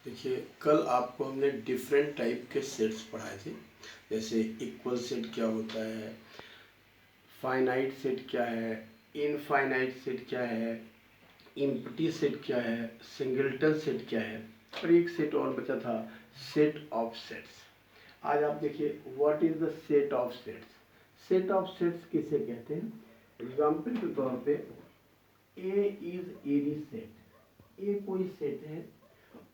देखिए, कल आपको हमने डिफरेंट टाइप के सेट्स पढ़ाए थे। जैसे इक्वल सेट क्या होता है, फाइनाइट सेट क्या है, इनफाइनाइट सेट क्या है, एम्प्टी सेट क्या है, सिंगलटन सेट क्या है, और एक सेट और बचा था, सेट ऑफ सेट्स। आज आप देखिए what is the set of sets. Set of sets किसे कहते हैं? एग्जाम्पल के तौर पे A is any set. A कोई सेट है,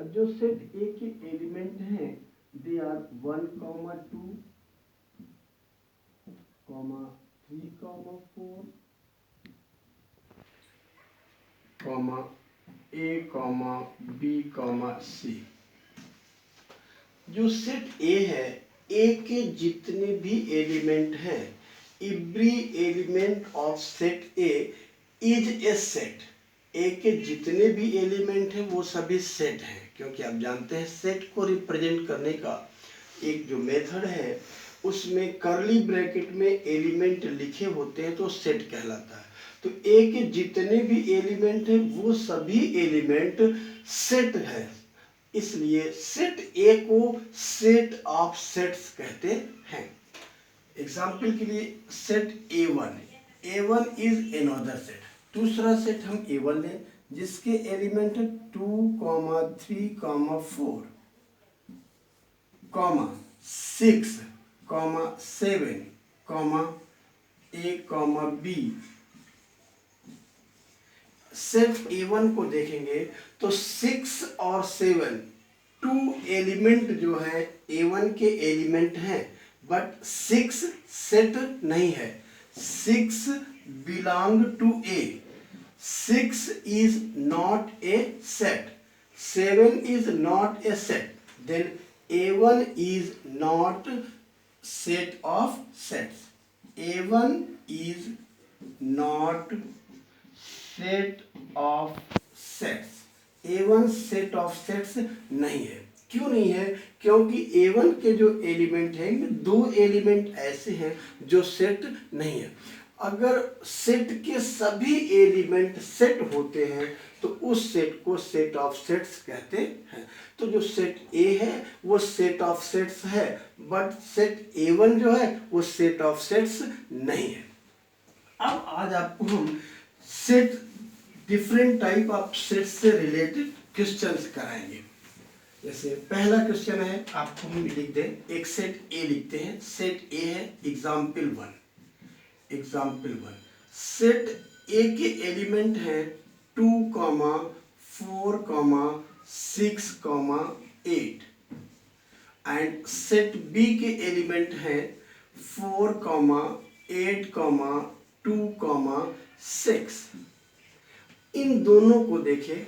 जो सेट ए के एलिमेंट हैं they are 1, 2, 3, 4, A, B, C। जो सेट ए है, ए के जितने भी एलिमेंट हैं, every element of set A is a set. A के जितने भी एलिमेंट हैं वो सभी सेट हैं, क्योंकि आप जानते हैं सेट को रिप्रेजेंट करने का एक जो मेथड है उसमें करली ब्रैकेट में एलिमेंट लिखे होते हैं तो सेट कहलाता है। तो ए के जितने भी एलिमेंट हैं वो सभी एलिमेंट सेट है, इसलिए सेट ए को सेट ऑफ सेट्स कहते हैं। एग्जाम्पल के लिए set A1 is another set. दूसरा सेट हम A1 लें जिसके element 2, 3, 4, 6, 7, A, B। Set A1 को देखेंगे तो 6 और 7 2 एलिमेंट जो है A1 के एलिमेंट हैं, बट 6 सेट नहीं है। 6 belong to A। 6 is not a set. 7 is not a set. Then A1 is not set of sets. A1 is not set of sets. A1 set of sets नहीं है। क्यों नहीं है? क्योंकि A1 के जो एलिमेंट हैं इनमें 2 एलिमेंट ऐसे हैं जो सेट नहीं है। अगर सेट के सभी एलिमेंट सेट होते हैं तो उस सेट को सेट ऑफ सेट्स कहते हैं। तो जो सेट ए है वो सेट ऑफ सेट्स है, बट सेट A1 जो है वो सेट ऑफ सेट्स नहीं है। अब आज आपको हम set different type of sets से रिलेटेड क्वेश्चंस कराएंगे। जैसे पहला क्वेश्चन है, आपको हम लिख दें, एक सेट ए लिखते हैं। सेट ए है एग्जाम्पल 1। सेट ए के एलिमेंट हैं 2, 4, 6, 8 एंड सेट बी के एलिमेंट हैं 4, 8, 2, 6। इन दोनों को देखें,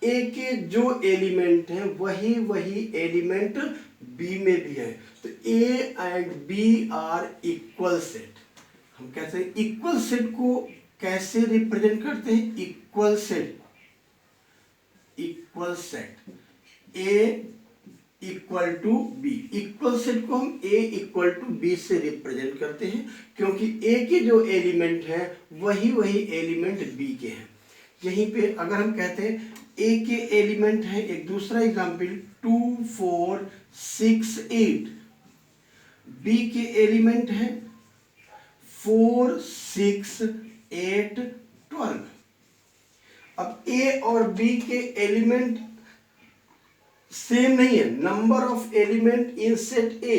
ए के जो एलिमेंट हैं वही एलिमेंट बी में भी है। तो A and B are equal set. हम कहते हैं इक्वल सेट को कैसे रिप्रेजेंट करते हैं? Equal set A equal to B. Equal set को हम ए इक्वल टू बी से रिप्रेजेंट करते हैं, क्योंकि ए के जो एलिमेंट हैं वही एलिमेंट बी के हैं। यहीं पे अगर हम कहते हैं ए के एलिमेंट हैं, एक दूसरा एग्जाम्पल 2, 4, 6, 8। बी के एलिमेंट हैं 4, 6, 8, 12। अब ए और बी के एलिमेंट सेम नहीं है। Number of element in set A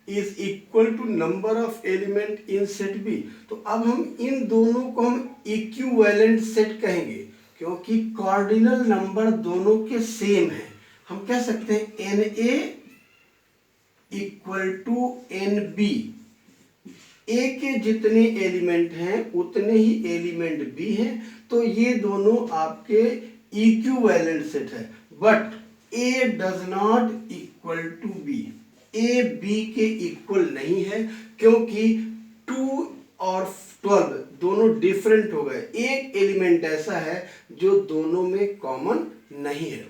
is equal to number of element in set B. तो अब हम इन दोनों को हम इक्विवेलेंट सेट कहेंगे, क्योंकि कार्डिनल नंबर दोनों के सेम है। हम कह सकते हैं n A equal to n B. A के जितने एलिमेंट हैं उतने ही एलिमेंट बी हैं, तो ये दोनों आपके इक्विवेलेंट सेट है। But A does not equal to B. A B के इक्वल नहीं है, क्योंकि 2 और 12 दोनों डिफरेंट हो गए। एक एलिमेंट ऐसा है जो दोनों में कॉमन नहीं है।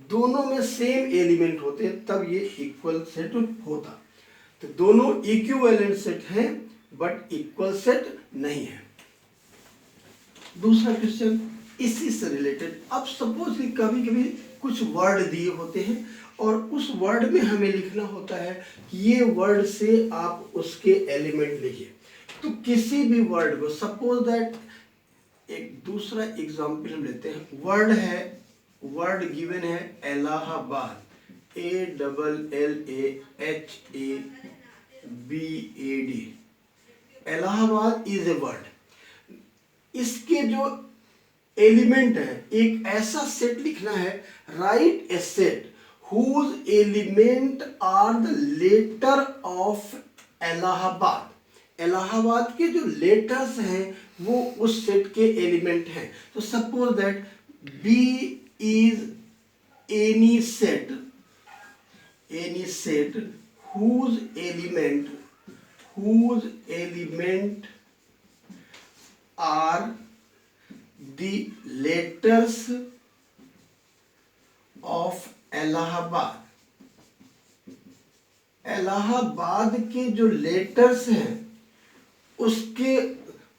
दोनों में सेम एलिमेंट होते हैं तब ये इक्वल सेट होता। तो दोनों इक्विवेलेंट सेट हैं बट इक्वल सेट नहीं है। दूसरा क्वेश्चन इसी से रिलेटेड। अब सपोज कि कभी कभी कुछ वर्ड दिए होते हैं और उस वर्ड में हमें लिखना होता है कि ये वर्ड से आप उसके एलिमेंट लिखिए। तो किसी भी वर्ड को, सपोज दैट एक दूसरा एग्जाम्पल हम लेते हैं, वर्ड गिवन है Allahabad, ALLAHABAD, Allahabad is a word. इसके जो एलिमेंट है, एक ऐसा सेट लिखना है, write a set whose element are the letter of Allahabad. Allahabad के जो लेटर्स हैं वो उस सेट के एलिमेंट हैं। तो suppose that B is any set whose element are the letters of Allahabad. Allahabad के जो लेटर्स हैं उसके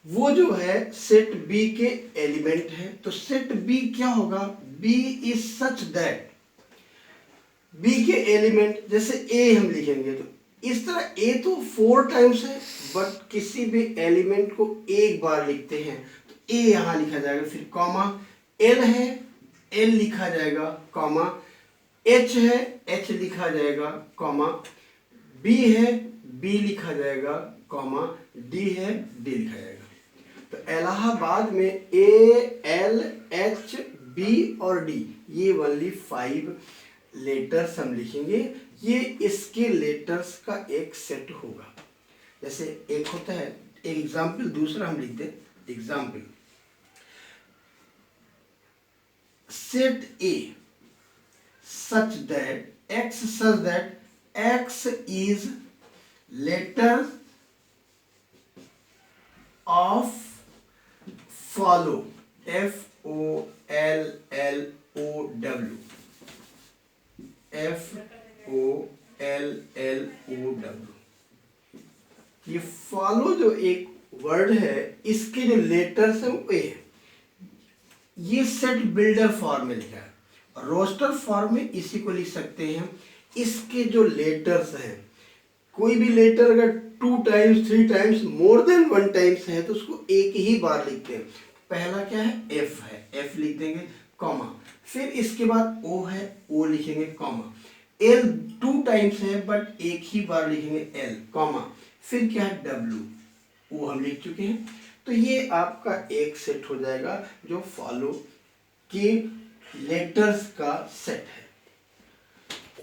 वो जो है सेट बी के एलिमेंट है। तो सेट बी क्या होगा, B is such that, B के एलिमेंट जैसे ए हम लिखेंगे तो इस तरह ए तो 4 टाइम्स है, बट किसी भी एलिमेंट को एक बार लिखते हैं तो ए यहां लिखा जाएगा, फिर कॉमा, एल है एल लिखा जाएगा, कॉमा, एच है एच लिखा जाएगा, कॉमा, बी है बी लिखा जाएगा, कॉमा, डी है डी लिखा जाएगा। तो इलाहाबाद में ए एल एच बी और डी, ये ओनली 5 लेटर्स हम लिखेंगे। ये इसके लेटर्स का एक सेट होगा। जैसे एक होता है, एक एग्जाम्पल दूसरा हम लिख दें, example set A such that X is letter of follow, FOLLOW, ये फॉलो जो एक वर्ड है इसके जो लेटर्स हैं वो है। ये सेट बिल्डर फॉर्म में लिखा है, रोस्टर फॉर्म में इसी को लिख सकते हैं। इसके जो लेटर्स हैं, कोई भी लेटर अगर 2 times 3 times more than 1 times है तो उसको एक ही बार लिखते हैं। पहला क्या है, एफ है, एफ लिख देंगे, कॉमा, फिर इसके बाद ओ है, ओ लिखेंगे, कॉमा, एल 2 टाइम्स है बट एक ही बार लिखेंगे, एल, कॉमा, फिर क्या है, डब्ल्यू, वो हम लिख चुके हैं। तो ये आपका एक सेट हो जाएगा जो फॉलो के लेटर्स का सेट है।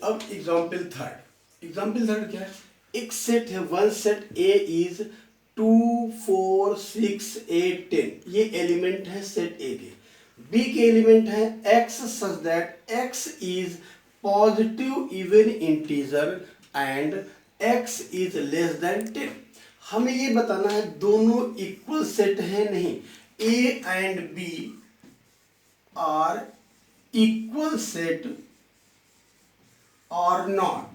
अब एग्जाम्पल थर्ड क्या है, एक सेट है, वन सेट ए इज 2 4 6 8 10, ये एलिमेंट है सेट ए के। बी के एलिमेंट है x such that x is positive even integer and x is less than 10। हमें ये बताना है दोनों इक्वल सेट है नहीं, a and b are equal set or not,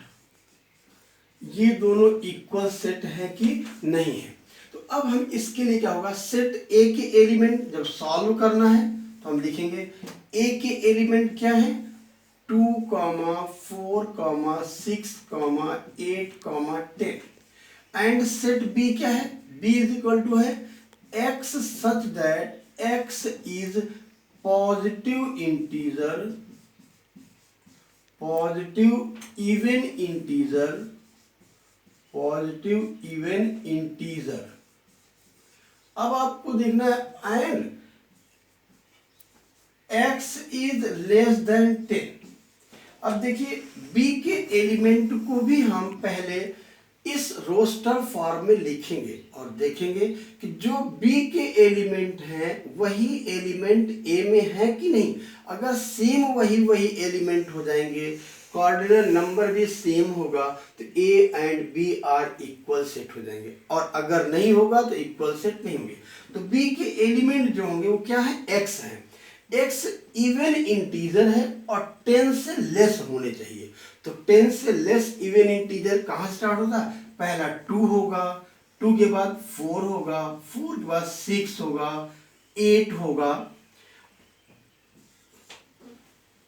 ये दोनों इक्वल सेट है कि नहीं है। तो अब हम इसके लिए क्या होगा, सेट ए के एलिमेंट जब सॉल्व करना है तो हम लिखेंगे ए के एलिमेंट क्या है, 2, 4, 6, 8, 10 एंड सेट बी क्या है, बी इज इक्वल टू है x such that X is positive even integer. अब आपको देखना है and x is less than 10। अब देखिए b के एलिमेंट को भी हम पहले इस रोस्टर फॉर्म में लिखेंगे और देखेंगे कि जो b के एलिमेंट हैं वही एलिमेंट a में है कि नहीं। अगर सेम वही एलिमेंट हो जाएंगे, कोऑर्डिनल नंबर भी सेम होगा तो a and b are equal set हो जाएंगे, और अगर नहीं होगा तो इक्वल सेट नहीं होंगे। तो b के एलिमेंट जो होंगे वो क्या है, x है, x इवन इंटीजर है और 10 से लेस होने चाहिए। तो 10 से लेस इवन इंटीजर कहां स्टार्ट होगा, पहला 2 होगा, 2 के बाद 4 होगा, 4 के बाद 6 होगा, 8 होगा,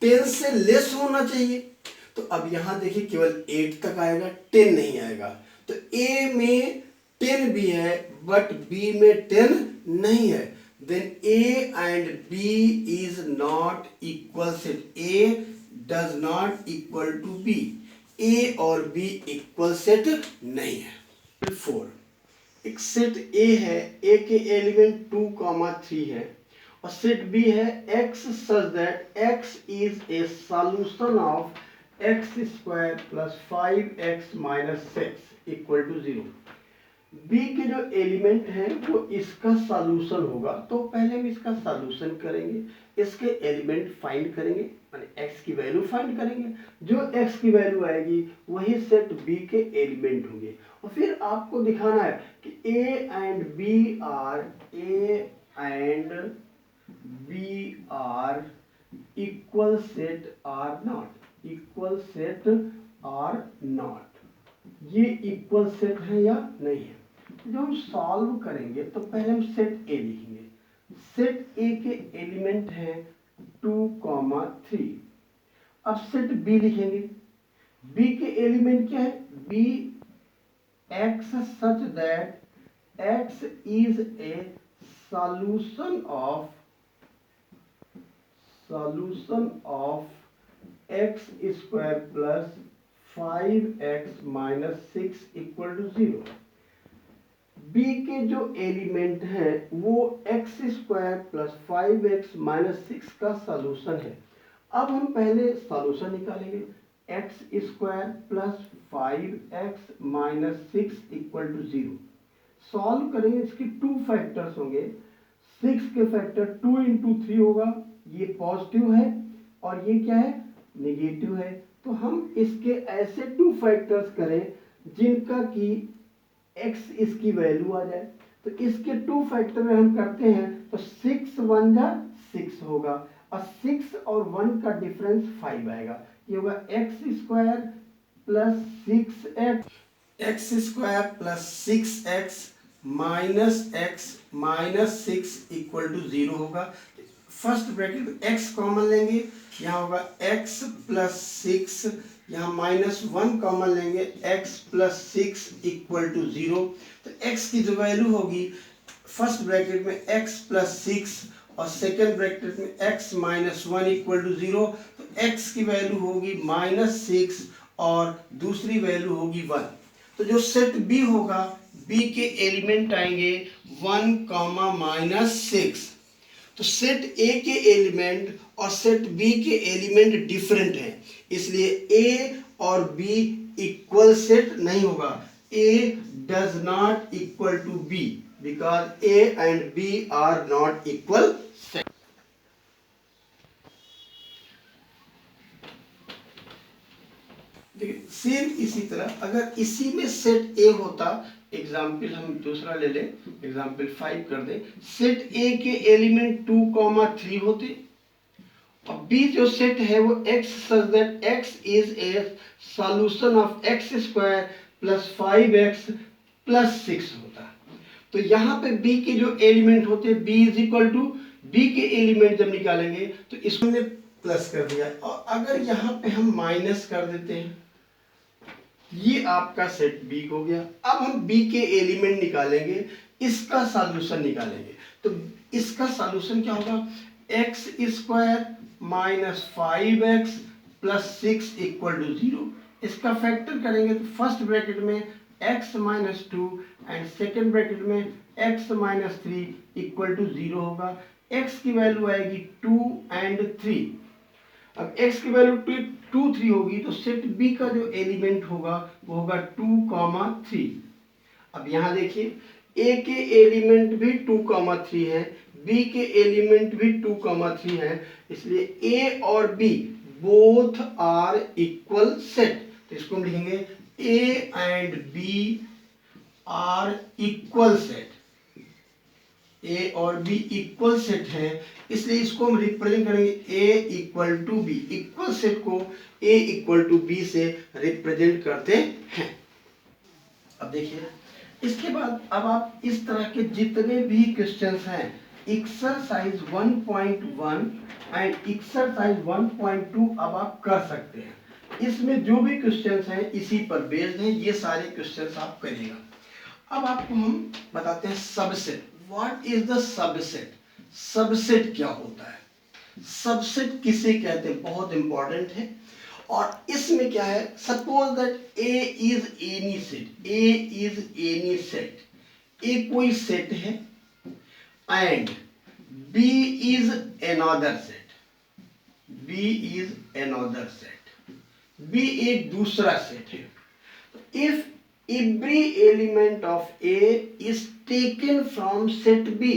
10 से लेस होना चाहिए। तो अब यहां देखिए केवल 8 तक आएगा, 10 नहीं आएगा। तो ए में 10 भी है बट बी में 10 नहीं है। Then A and B is not equal set. A does not equal to B. A और बी इक्वल सेट नहीं है। 4 एक सेट ए है, ए के एलिमेंट 2, 3 है और सेट बी है x such that x is a solution of x square plus 5x minus 6 equal to 0। B के जो एलिमेंट हैं वो इसका सॉल्यूशन होगा, तो पहले हम इसका सॉल्यूशन करेंगे, इसके एलिमेंट फाइंड करेंगे, माने x की वैल्यू फाइंड करेंगे। जो x की वैल्यू आएगी वही सेट b के एलिमेंट होंगे। और फिर आपको दिखाना है कि a and b are equal set are not. Equal set are not, ये इक्वल सेट है या नहीं है। जब हम सॉल्व करेंगे तो पहले हम सेट ए लिखेंगे। सेट ए के एलिमेंट हैं 2, 3। अब सेट बी लिखेंगे। बी के एलिमेंट क्या है? B X such that X is a solution of X square plus 5x minus 6 equal to 0। B के जो एलिमेंट हैं वो x square plus 5x minus 6 का सॉल्यूशन है। अब हम पहले सॉल्यूशन निकालेंगे। X square plus 5x minus 6 equal to 0। Solve करेंगे, इसके 2 फैक्टर्स होंगे। 6 के फैक्टर 2 इंटू 3 होगा, ये पॉजिटिव है और ये क्या है? नेगेटिव है। तो हम इसके ऐसे 2 फैक्टर्स करें जिनका कि x इसकी वैल्यू आ जाए। तो इसके 2 फैक्टर में हम करते हैं तो 6 1 जा 6 होगा और 6 और 1 का डिफरेंस 5 आएगा। ये होगा x square plus 6x minus x minus 6 equal to 0 होगा। फर्स्ट ब्रैकेट में x कॉमन लेंगे, यहाँ होगा x प्लस 6, यहाँ -1 कॉमन लेंगे, x प्लस 6 इक्वल टू 0। तो x की जो वैल्यू होगी फर्स्ट ब्रैकेट में x प्लस 6 और सेकेंड ब्रैकेट में x माइनस 1 इक्वल टू 0। तो x की वैल्यू होगी -6 और दूसरी वैल्यू होगी 1। तो जो सेट b होगा, b के एलिमेंट आएंगे 1, -6। तो सेट ए के एलिमेंट और सेट बी के एलिमेंट डिफरेंट हैं, इसलिए ए और बी इक्वल सेट नहीं होगा। A does not equal to B because A and B are not equal set. देखिए सेम इसी तरह अगर इसी में सेट ए होता, एग्जाम्पल हम दूसरा ले लें, एग्जाम्पल 5 कर दें। सेट ए के एलिमेंट 2, 3 होते और बी जो सेट है वो x such that x is a solution of x square plus 5x plus 6 होता। तो यहाँ पे b के जो एलिमेंट होते b is equal to b के एलिमेंट जब निकालेंगे तो इसको हमने प्लस कर दिया और अगर यहाँ पे हम माइनस कर देते हैं, ये आपका सेट बी हो गया। अब हम b के एलिमेंट निकालेंगे, इसका सॉल्यूशन निकालेंगे। तो इसका सॉल्यूशन क्या होगा? X square minus 5x plus 6 equal to 0। इसका फैक्टर करेंगे तो फर्स्ट ब्रैकेट में x minus 2 and second bracket में x माइनस 3 इक्वल टू 0 होगा। x की वैल्यू आएगी 2 और 3। अब x की वैल्यू 2, 3 होगी तो सेट b का जो एलिमेंट होगा वो होगा 2, 3। अब यहाँ देखिए a के एलिमेंट भी 2, 3 है, b के एलिमेंट भी 2, 3 है, इसलिए a और b both are equal set. तो इसको हम लिखेंगे a and b are equal set. a और b इक्वल सेट है, इसलिए इसको हम रिप्रेजेंट करेंगे a equal to b। Equal set को a इक्वल टू b से रिप्रेजेंट करते हैं। अब देखिए इसके बाद अब आप इस तरह के जितने भी क्वेश्चंस हैं एक्सरसाइज 1.1 एंड एक्सरसाइज 1.2 अब आप कर सकते हैं। इसमें जो भी क्वेश्चंस हैं इसी पर बेस्ड हैं, ये सारे क्वेश्चंस आप करिएगा। अब आपको हम बताते हैं subset. What is the subset? Subset क्या होता है, सबसेट किसे कहते हैं, बहुत इंपॉर्टेंट है। और इसमें क्या है, suppose that A is any set, A is any set, A कोई सेट है and B is another set, B is another set, B एक दूसरा सेट है। If every element of A is taken from set B,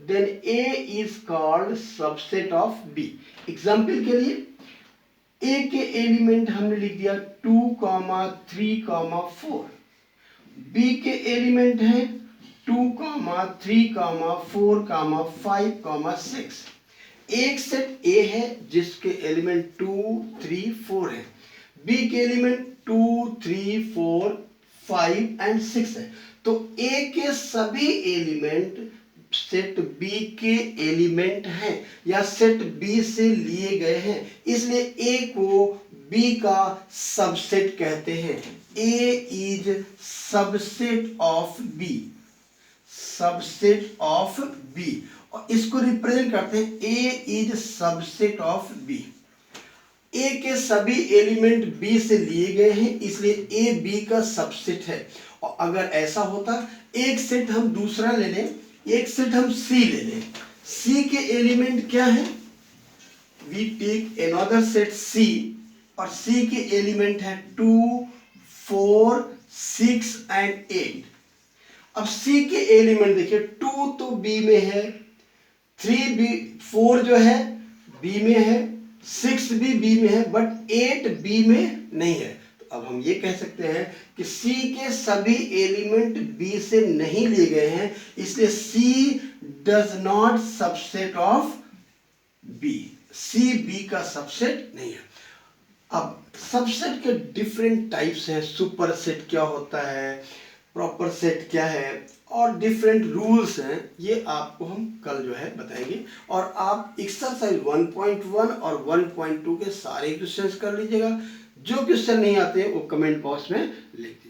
then A is called subset of B. Example के लिए A के element हमने लिख दिया 2, 3, 4, B के एलिमेंट हैं 2, 3, 4, 5, 6। एक सेट A है जिसके एलिमेंट 2, 3, 4 है, B के एलिमेंट 2, 3, 4, 5 एंड 6 है। तो A के सभी एलिमेंट सेट B के एलिमेंट हैं या सेट B से लिए गए हैं, इसलिए A को B का सबसेट कहते हैं। A is subset of B, subset of B, और इसको रिप्रेजेंट करते हैं A is subset of B। A के सभी एलिमेंट B से लिए गए हैं, इसलिए A B का सबसेट है। और अगर ऐसा होता, एक सेट हम दूसरा ले लें, एक सेट हम C ले लें, C के एलिमेंट क्या है, we take another set C, और C के एलिमेंट है 2, 4, 6 एंड 8। अब C के एलिमेंट देखिए, 2 तो B में है, 3 B, 4 जो है B में है, 6 भी B में है, बट 8 B में नहीं है। तो अब हम ये कह सकते हैं कि C के सभी एलिमेंट B से नहीं लिए गए हैं, इसलिए C does not subset of B, C B का सबसेट नहीं है। अब सबसेट के डिफरेंट टाइप्स हैं, सुपर सेट क्या होता है, प्रॉपर सेट क्या है, और डिफरेंट रूल्स हैं, ये आपको हम कल जो है बताएंगे। और आप एक्सरसाइज 1.1 और 1.2 के सारे क्वेश्चंस कर लीजिएगा। जो क्वेश्चन नहीं आते वो कमेंट बॉक्स में लिख दीजिए।